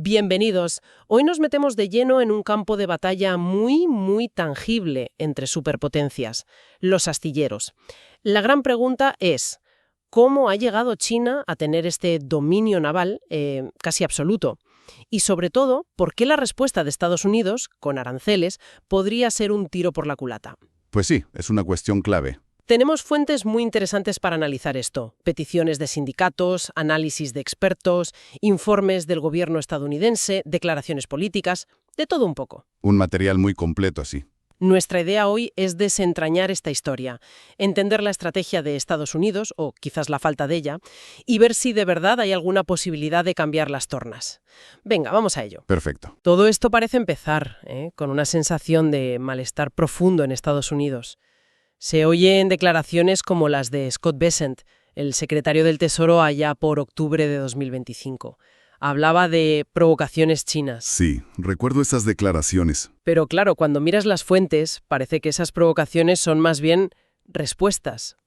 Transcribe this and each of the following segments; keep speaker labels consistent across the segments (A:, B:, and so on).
A: Bienvenidos. Hoy nos metemos de lleno en un campo de batalla muy tangible entre superpotencias, los astilleros. La gran pregunta es, ¿cómo ha llegado China a tener este dominio naval casi absoluto? Y sobre todo, ¿por qué la respuesta de Estados Unidos, con aranceles, podría ser un tiro por la culata?
B: Pues sí, es una cuestión clave.
A: Tenemos fuentes muy interesantes para analizar esto. Peticiones de sindicatos, análisis de expertos, informes del gobierno estadounidense, declaraciones políticas, de todo un poco.
B: Un material muy completo así.
A: Nuestra idea hoy es desentrañar esta historia, entender la estrategia de Estados Unidos, o quizás la falta de ella, y ver si de verdad hay alguna posibilidad de cambiar las tornas. Venga, vamos a ello.
B: Perfecto.
A: Todo esto parece empezar, con una sensación de malestar profundo en Estados Unidos. Se oyen declaraciones como las de Scott Bessent, el secretario del Tesoro allá por octubre de 2025. Hablaba de provocaciones chinas.
B: Sí, recuerdo esas declaraciones.
A: Pero claro, cuando miras las fuentes, parece que esas provocaciones son más bien respuestas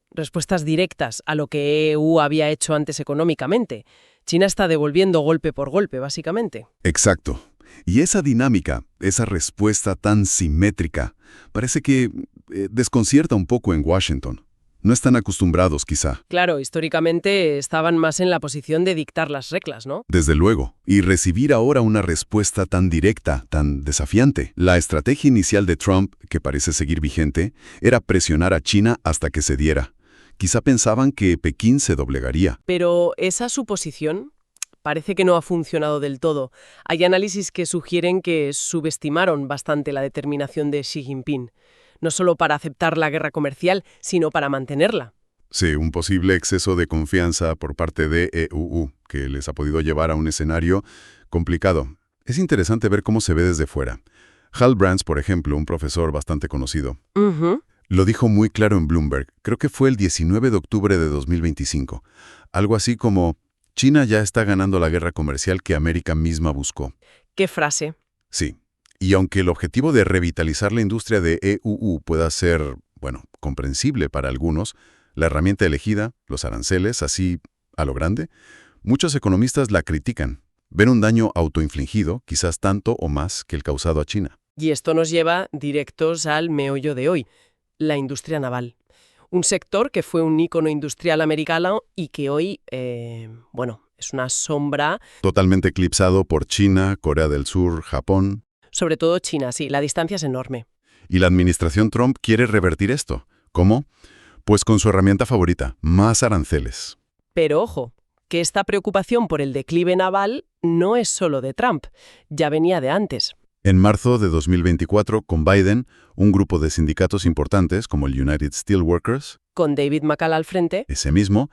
A: directas a lo que EU había hecho antes económicamente. China está devolviendo golpe por golpe, básicamente.
B: Exacto. Y esa dinámica, esa respuesta tan simétrica, parece que desconcierta un poco en Washington. No están acostumbrados, quizá.
A: Claro, históricamente estaban más en la posición de dictar las reglas, ¿no?
B: Desde luego. Y recibir ahora una respuesta tan directa, tan desafiante. La estrategia inicial de Trump, que parece seguir vigente, era presionar a China hasta que cediera. Quizá pensaban que Pekín se doblegaría.
A: Pero esa suposición parece que no ha funcionado del todo. Hay análisis que sugieren que subestimaron bastante la determinación de Xi Jinping, no solo para aceptar la guerra comercial, sino para mantenerla.
B: Sí, un posible exceso de confianza por parte de EU, que les ha podido llevar a un escenario complicado. Es interesante ver cómo se ve desde fuera. Hal Brands, por ejemplo, un profesor bastante conocido, lo dijo muy claro en Bloomberg, creo que fue el 19 de octubre de 2025. Algo así como, China ya está ganando la guerra comercial que América misma buscó.
A: ¿Qué frase?
B: Sí. Y aunque el objetivo de revitalizar la industria de EU pueda ser, comprensible para algunos, la herramienta elegida, los aranceles, así a lo grande, muchos economistas la critican. Ven un daño autoinfligido, quizás tanto o más que el causado a China.
A: Y esto nos lleva directos al meollo de hoy, la industria naval. Un sector que fue un ícono industrial americano y que hoy, es una sombra.
B: Totalmente eclipsado por China, Corea del Sur, Japón.
A: Sobre todo China, sí, la distancia es enorme.
B: Y la administración Trump quiere revertir esto. ¿Cómo? Pues con su herramienta favorita, más aranceles.
A: Pero ojo, que esta preocupación por el declive naval no es solo de Trump, ya venía de antes.
B: En marzo de 2024, con Biden, un grupo de sindicatos importantes, como el United Steelworkers,
A: con David McCall al frente,
B: ese mismo,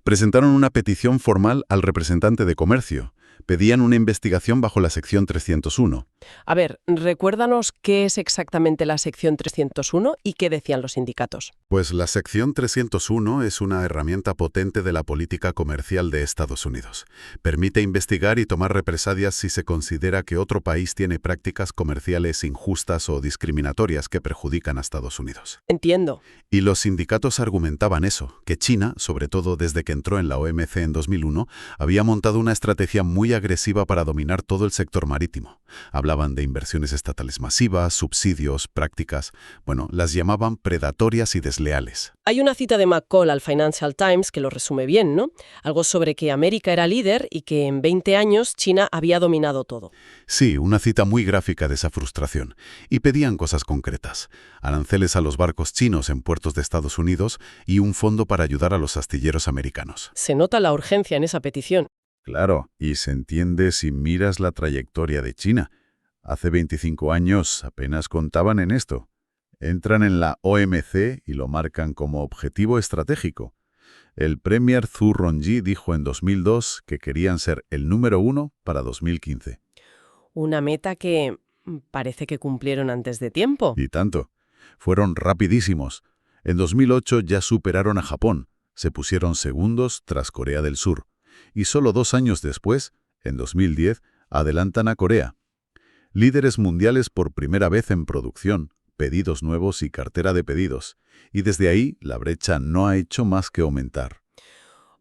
B: presentaron una petición formal al representante de comercio. Pedían una investigación bajo la sección 301.
A: A ver, recuérdanos qué es exactamente la sección 301 y qué decían los sindicatos.
B: Pues la sección 301 es una herramienta potente de la política comercial de Estados Unidos. Permite investigar y tomar represalias si se considera que otro país tiene prácticas comerciales injustas o discriminatorias que perjudican a Estados Unidos.
A: Entiendo.
B: Y los sindicatos argumentaban eso, que China, sobre todo desde que entró en la OMC en 2001, había montado una estrategia muy agresiva para dominar todo el sector marítimo. Hablaban de inversiones estatales masivas, subsidios, prácticas, las llamaban predatorias y desleales.
A: Hay una cita de McCall al Financial Times que lo resume bien, ¿no? Algo sobre que América era líder y que en 20 años China había dominado todo.
B: Sí, una cita muy gráfica de esa frustración. Y pedían cosas concretas. Aranceles a los barcos chinos en puertos de Estados Unidos y un fondo para ayudar a los astilleros americanos.
A: Se nota la urgencia en esa petición.
B: Claro, y se entiende si miras la trayectoria de China. Hace 25 años apenas contaban en esto. Entran en la OMC y lo marcan como objetivo estratégico. El premier Zhu Rongji dijo en 2002 que querían ser el número 1 para 2015.
A: Una meta que parece que cumplieron antes de tiempo.
B: Y tanto. Fueron rapidísimos. En 2008 ya superaron a Japón. Se pusieron segundos tras Corea del Sur. Y solo 2 años después, en 2010, adelantan a Corea. Líderes mundiales por primera vez en producción, pedidos nuevos y cartera de pedidos. Y desde ahí, la brecha no ha hecho más que aumentar.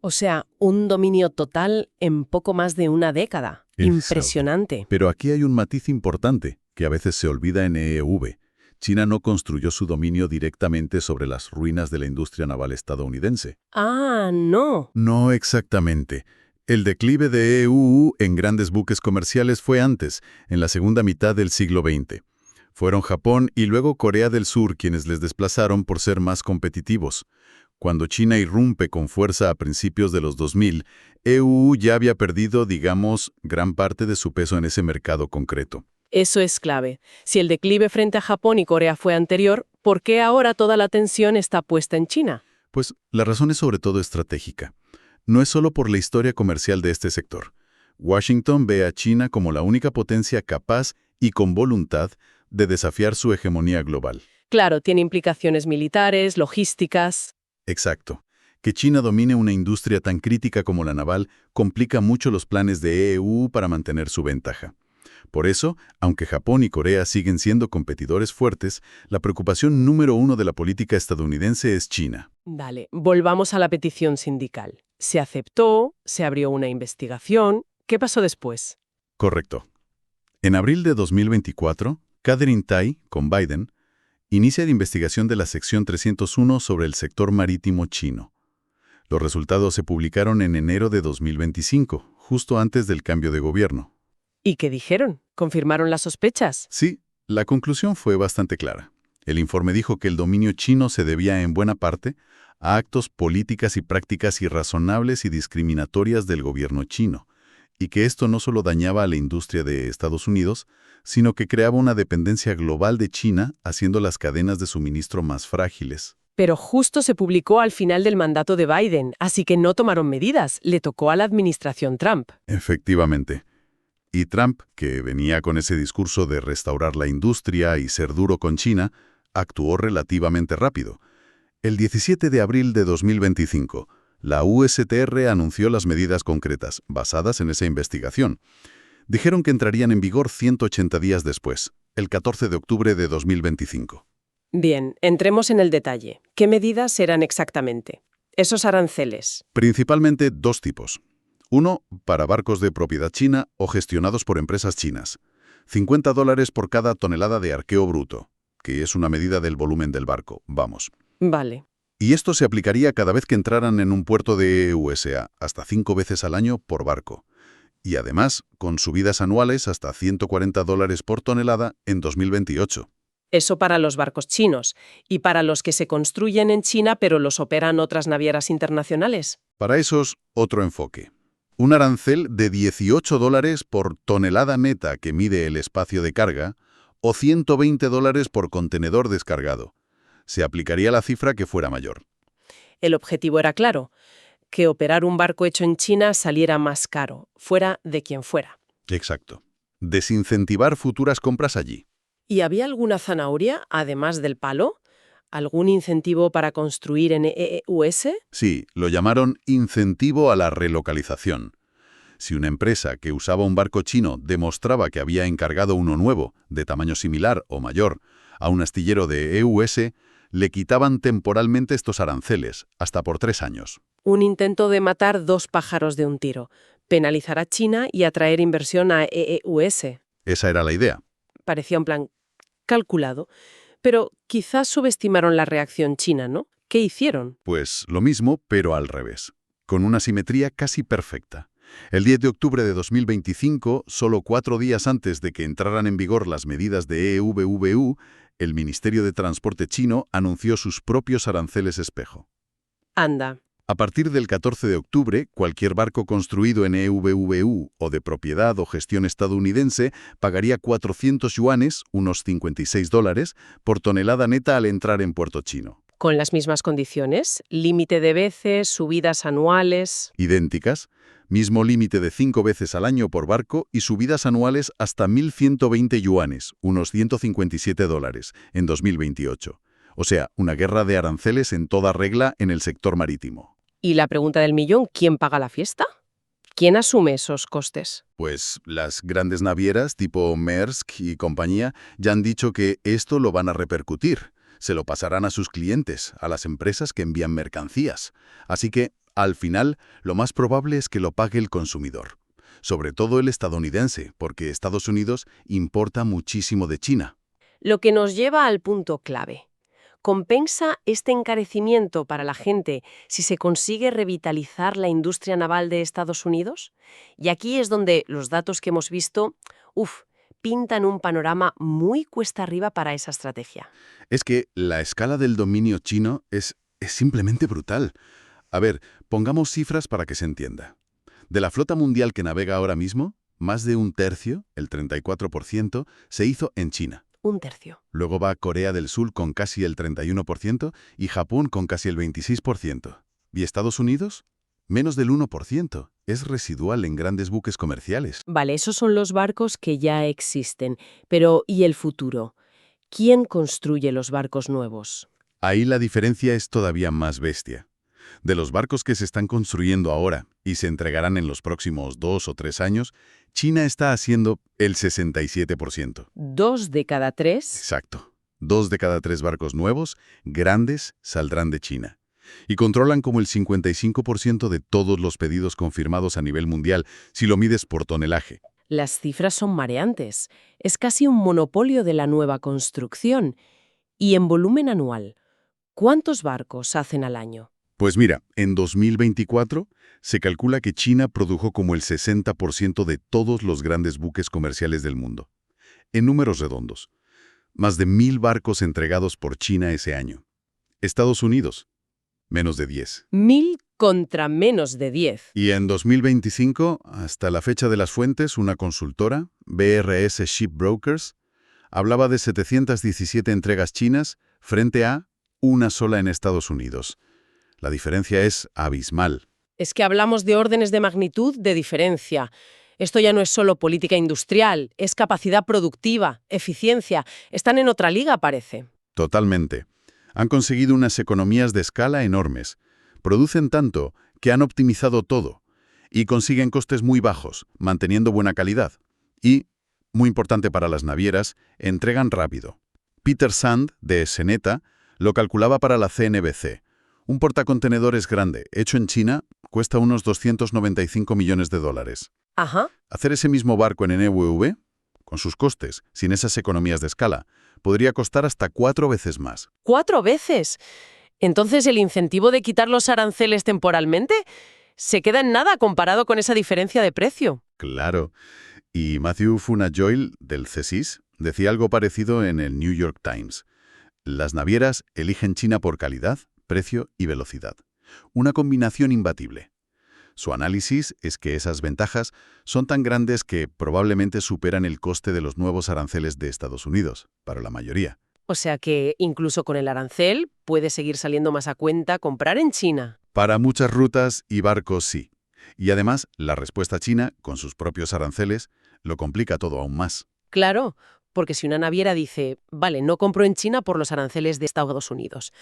A: O sea, un dominio total en poco más de una década.
B: Exacto.
A: Impresionante.
B: Pero aquí hay un matiz importante, que a veces se olvida en EEV. China no construyó su dominio directamente sobre las ruinas de la industria naval estadounidense.
A: Ah, no.
B: No exactamente. El declive de EUU en grandes buques comerciales fue antes, en la segunda mitad del siglo XX. Fueron Japón y luego Corea del Sur quienes les desplazaron por ser más competitivos. Cuando China irrumpe con fuerza a principios de los 2000, EUU ya había perdido, digamos, gran parte de su peso en ese mercado concreto.
A: Eso es clave. Si el declive frente a Japón y Corea fue anterior, ¿por qué ahora toda la atención está puesta en China?
B: Pues la razón es sobre todo estratégica. No es solo por la historia comercial de este sector. Washington ve a China como la única potencia capaz y con voluntad de desafiar su hegemonía global.
A: Claro, tiene implicaciones militares, logísticas.
B: Exacto. Que China domine una industria tan crítica como la naval complica mucho los planes de EU para mantener su ventaja. Por eso, aunque Japón y Corea siguen siendo competidores fuertes, la preocupación número uno de la política estadounidense es China.
A: Vale, volvamos a la petición sindical. Se aceptó, se abrió una investigación. ¿Qué pasó después?
B: Correcto. En abril de 2024, Katherine Tai, con Biden, inicia la investigación de la sección 301 sobre el sector marítimo chino. Los resultados se publicaron en enero de 2025, justo antes del cambio de gobierno.
A: ¿Y qué dijeron? ¿Confirmaron las sospechas?
B: Sí, la conclusión fue bastante clara. El informe dijo que el dominio chino se debía en buena parte a actos, políticas y prácticas irrazonables y discriminatorias del gobierno chino, y que esto no solo dañaba a la industria de Estados Unidos, sino que creaba una dependencia global de China, haciendo las cadenas de suministro más frágiles.
A: Pero justo se publicó al final del mandato de Biden, así que no tomaron medidas, le tocó a la administración Trump.
B: Efectivamente. Y Trump, que venía con ese discurso de restaurar la industria y ser duro con China, actuó relativamente rápido. El 17 de abril de 2025, la USTR anunció las medidas concretas, basadas en esa investigación. Dijeron que entrarían en vigor 180 días después, el 14 de octubre de 2025.
A: Bien, entremos en el detalle. ¿Qué medidas eran exactamente? Esos aranceles.
B: Principalmente dos tipos. Uno, para barcos de propiedad china o gestionados por empresas chinas. $50 por cada tonelada de arqueo bruto, que es una medida del volumen del barco, vamos.
A: Vale.
B: Y esto se aplicaría cada vez que entraran en un puerto de USA, hasta 5 veces al año por barco. Y además, con subidas anuales hasta $140 por tonelada en 2028.
A: Eso para los barcos chinos. ¿Y para los que se construyen en China pero los operan otras navieras internacionales?
B: Para esos, otro enfoque. Un arancel de $18 por tonelada neta que mide el espacio de carga o $120 por contenedor descargado. Se aplicaría la cifra que fuera mayor.
A: El objetivo era claro, que operar un barco hecho en China saliera más caro, fuera de quien fuera.
B: Exacto. Desincentivar futuras compras allí.
A: ¿Y había alguna zanahoria, además del palo? ¿Algún incentivo para construir en EEUS?
B: Sí, lo llamaron incentivo a la relocalización. Si una empresa que usaba un barco chino demostraba que había encargado uno nuevo, de tamaño similar o mayor, a un astillero de EUS, le quitaban temporalmente estos aranceles, hasta por 3 años.
A: Un intento de matar dos pájaros de un tiro, penalizar a China y atraer inversión a EEUS.
B: Esa era la idea.
A: Parecía un plan calculado, pero quizás subestimaron la reacción china, ¿no? ¿Qué hicieron?
B: Pues lo mismo, pero al revés, con una simetría casi perfecta. El 10 de octubre de 2025, solo 4 días antes de que entraran en vigor las medidas de EUVU, el Ministerio de Transporte chino anunció sus propios aranceles espejo.
A: Anda.
B: A partir del 14 de octubre, cualquier barco construido en EUVU o de propiedad o gestión estadounidense pagaría 400 yuanes, unos $56, por tonelada neta al entrar en puerto chino.
A: ¿Con las mismas condiciones? ¿Límite de veces, subidas anuales?
B: Idénticas, mismo límite de 5 veces al año por barco y subidas anuales hasta 1.120 yuanes, unos $157, en 2028. O sea, una guerra de aranceles en toda regla en el sector marítimo.
A: Y la pregunta del millón, ¿quién paga la fiesta? ¿Quién asume esos costes?
B: Pues las grandes navieras tipo Maersk y compañía ya han dicho que esto lo van a repercutir. Se lo pasarán a sus clientes, a las empresas que envían mercancías. Así que Al final, lo más probable es que lo pague el consumidor, sobre todo el estadounidense, porque Estados Unidos importa muchísimo de China.
A: Lo que nos lleva al punto clave. ¿Compensa este encarecimiento para la gente si se consigue revitalizar la industria naval de Estados Unidos? Y aquí es donde los datos que hemos visto, pintan un panorama muy cuesta arriba para esa estrategia.
B: Es que la escala del dominio chino es simplemente brutal. A ver, pongamos cifras para que se entienda. De la flota mundial que navega ahora mismo, más de un tercio, el 34%, se hizo en China.
A: Un tercio.
B: Luego va Corea del Sur con casi el 31% y Japón con casi el 26%. ¿Y Estados Unidos? Menos del 1%. Es residual en grandes buques comerciales.
A: Vale, esos son los barcos que ya existen. Pero, ¿y el futuro? ¿Quién construye los barcos nuevos?
B: Ahí la diferencia es todavía más bestia. De los barcos que se están construyendo ahora y se entregarán en los próximos 2 o 3 años, China está haciendo el 67%.
A: 2 de cada 3.
B: Exacto. 2 de cada 3 barcos nuevos, grandes, saldrán de China. Y controlan como el 55% de todos los pedidos confirmados a nivel mundial, si lo mides por tonelaje.
A: Las cifras son mareantes. Es casi un monopolio de la nueva construcción. Y en volumen anual, ¿cuántos barcos hacen al año?
B: Pues mira, en 2024 se calcula que China produjo como el 60% de todos los grandes buques comerciales del mundo. En números redondos, más de 1.000 barcos entregados por China ese año. Estados Unidos, menos de 10.
A: 1000 contra menos de 10.
B: Y en 2025, hasta la fecha de las fuentes, una consultora, BRS Shipbrokers, hablaba de 717 entregas chinas frente a una sola en Estados Unidos. La diferencia es abismal.
A: Es que hablamos de órdenes de magnitud de diferencia. Esto ya no es solo política industrial, es capacidad productiva, eficiencia. Están en otra liga, parece.
B: Totalmente. Han conseguido unas economías de escala enormes. Producen tanto que han optimizado todo y consiguen costes muy bajos, manteniendo buena calidad. Y, muy importante para las navieras, entregan rápido. Peter Sand, de Seneta, lo calculaba para la CNBC. Un portacontenedores grande, hecho en China, cuesta unos 295 millones de dólares.
A: Ajá.
B: Hacer ese mismo barco en NWV, con sus costes, sin esas economías de escala, podría costar hasta 4 veces más.
A: ¿4 veces? Entonces, ¿el incentivo de quitar los aranceles temporalmente se queda en nada comparado con esa diferencia de precio?
B: Claro. Y Matthew Funajoil, del CSIS, decía algo parecido en el New York Times. Las navieras eligen China por calidad, precio y velocidad. Una combinación imbatible. Su análisis es que esas ventajas son tan grandes que probablemente superan el coste de los nuevos aranceles de Estados Unidos, para la mayoría.
A: O sea que, incluso con el arancel, puede seguir saliendo más a cuenta comprar en China.
B: Para muchas rutas y barcos sí. Y además, la respuesta china, con sus propios aranceles, lo complica todo aún más.
A: Claro, porque si una naviera dice, vale, no compro en China por los aranceles de Estados Unidos,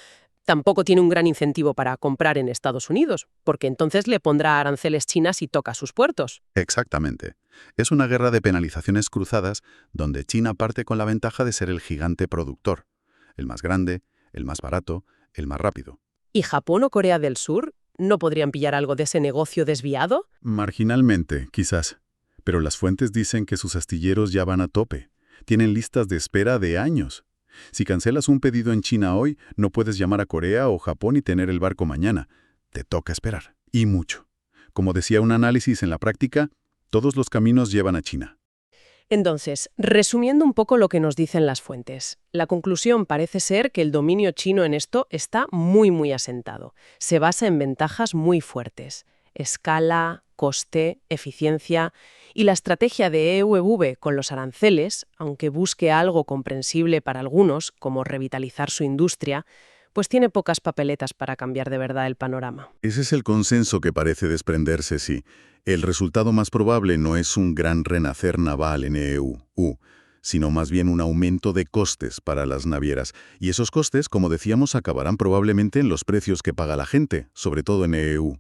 A: tampoco tiene un gran incentivo para comprar en Estados Unidos, porque entonces le pondrá aranceles chinas y toca sus puertos.
B: Exactamente. Es una guerra de penalizaciones cruzadas donde China parte con la ventaja de ser el gigante productor. El más grande, el más barato, el más rápido.
A: ¿Y Japón o Corea del Sur no podrían pillar algo de ese negocio desviado?
B: Marginalmente, quizás. Pero las fuentes dicen que sus astilleros ya van a tope. Tienen listas de espera de años. Si cancelas un pedido en China hoy, no puedes llamar a Corea o Japón y tener el barco mañana. Te toca esperar. Y mucho. Como decía un análisis en la práctica, todos los caminos llevan a China.
A: Entonces, resumiendo un poco lo que nos dicen las fuentes, la conclusión parece ser que el dominio chino en esto está muy asentado. Se basa en ventajas muy fuertes. Escala, coste, eficiencia. Y la estrategia de EUV con los aranceles, aunque busque algo comprensible para algunos, como revitalizar su industria, pues tiene pocas papeletas para cambiar de verdad el panorama.
B: Ese es el consenso que parece desprenderse, sí. El resultado más probable no es un gran renacer naval en EU, sino más bien un aumento de costes para las navieras. Y esos costes, como decíamos, acabarán probablemente en los precios que paga la gente, sobre todo en EU.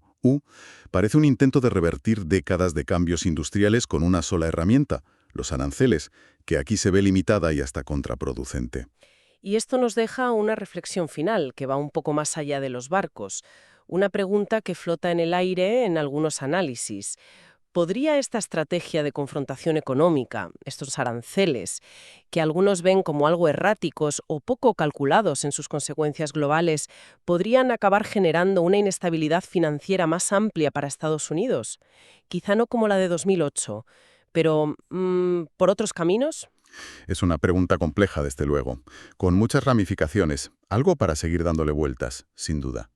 B: Parece un intento de revertir décadas de cambios industriales con una sola herramienta, los aranceles, que aquí se ve limitada y hasta contraproducente.
A: Y esto nos deja una reflexión final que va un poco más allá de los barcos. una pregunta que flota en el aire en algunos análisis. ¿Podría esta estrategia de confrontación económica, estos aranceles, que algunos ven como algo erráticos o poco calculados en sus consecuencias globales, podrían acabar generando una inestabilidad financiera más amplia para Estados Unidos? Quizá no como la de 2008, pero ¿por otros caminos?
B: Es una pregunta compleja, desde luego, con muchas ramificaciones, algo para seguir dándole vueltas, sin duda.